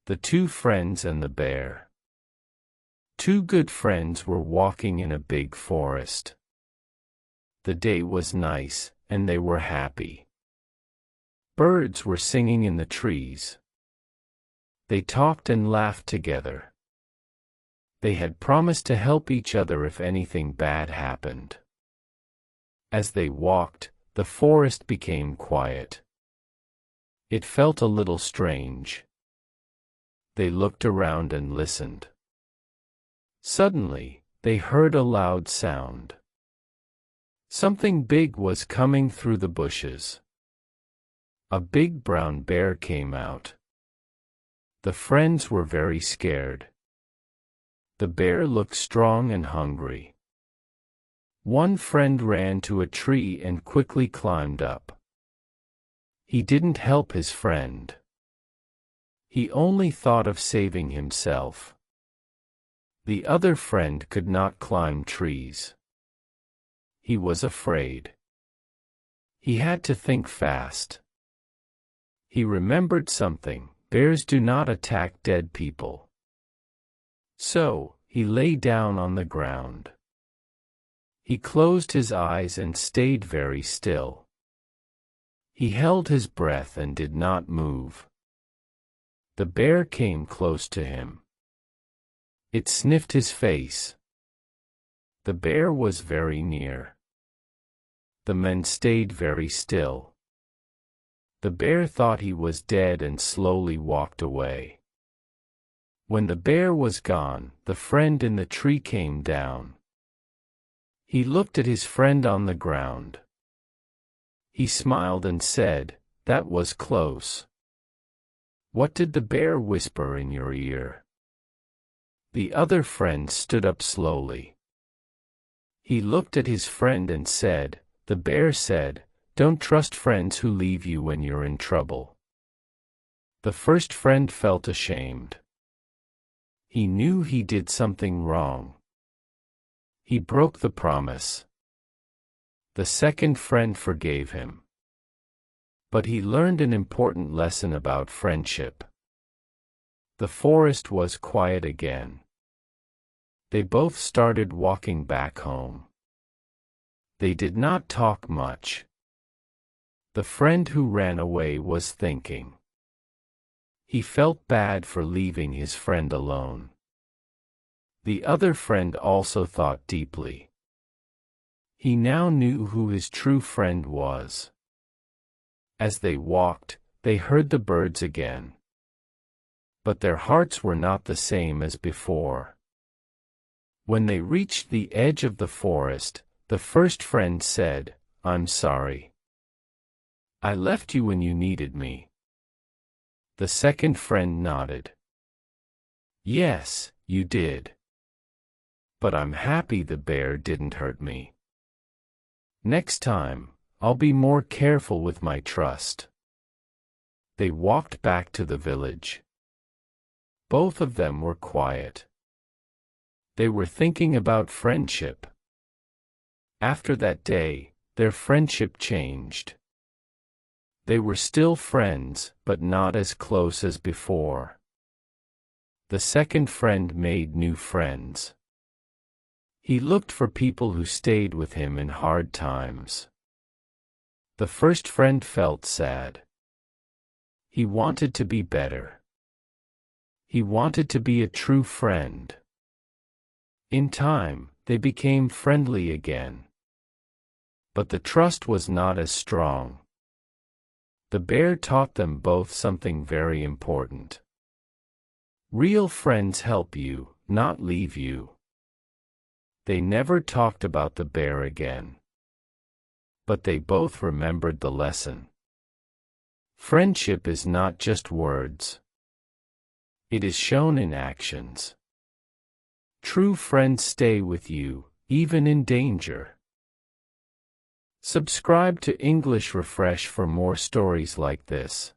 The Two Friends and the Bear. Two good friends were walking in a big forest. The day was nice, and they were happy. Birds were singing in the trees. They talked and laughed together. They had promised to help each other if anything bad happened. As they walked, the forest became quiet. It felt a little strange. They looked around and listened. Suddenly, they heard a loud sound. Something big was coming through the bushes. A big brown bear came out. The friends were very scared. The bear looked strong and hungry. One friend ran to a tree and quickly climbed up. He didn't help his friend. He only thought of saving himself. The other friend could not climb trees. He was afraid. He had to think fast. He remembered something: bears do not attack dead people. So, he lay down on the ground. He closed his eyes and stayed very still. He held his breath and did not move. The bear came close to him. It sniffed his face. The bear was very near. The men stayed very still. The bear thought he was dead and slowly walked away. When the bear was gone, the friend in the tree came down. He looked at his friend on the ground. He smiled and said, "That was close." "What did the bear whisper in your ear?" The other friend stood up slowly. He looked at his friend and said, "The bear said, don't trust friends who leave you when you're in trouble." The first friend felt ashamed. He knew he did something wrong. He broke the promise. The second friend forgave him. But he learned an important lesson about friendship. The forest was quiet again. They both started walking back home. They did not talk much. The friend who ran away was thinking. He felt bad for leaving his friend alone. The other friend also thought deeply. He now knew who his true friend was. As they walked, they heard the birds again. But their hearts were not the same as before. When they reached the edge of the forest, the first friend said, "I'm sorry. I left you when you needed me." The second friend nodded. "Yes, you did. But I'm happy the bear didn't hurt me. Next time, I'll be more careful with my trust." They walked back to the village. Both of them were quiet. They were thinking about friendship. After that day, their friendship changed. They were still friends, but not as close as before. The second friend made new friends. He looked for people who stayed with him in hard times. The first friend felt sad. He wanted to be better. He wanted to be a true friend. In time, they became friendly again. But the trust was not as strong. The bear taught them both something very important. Real friends help you, not leave you. They never talked about the bear again. But they both remembered the lesson. Friendship is not just words. It is shown in actions. True friends stay with you, even in danger. Subscribe to English Refresh for more stories like this.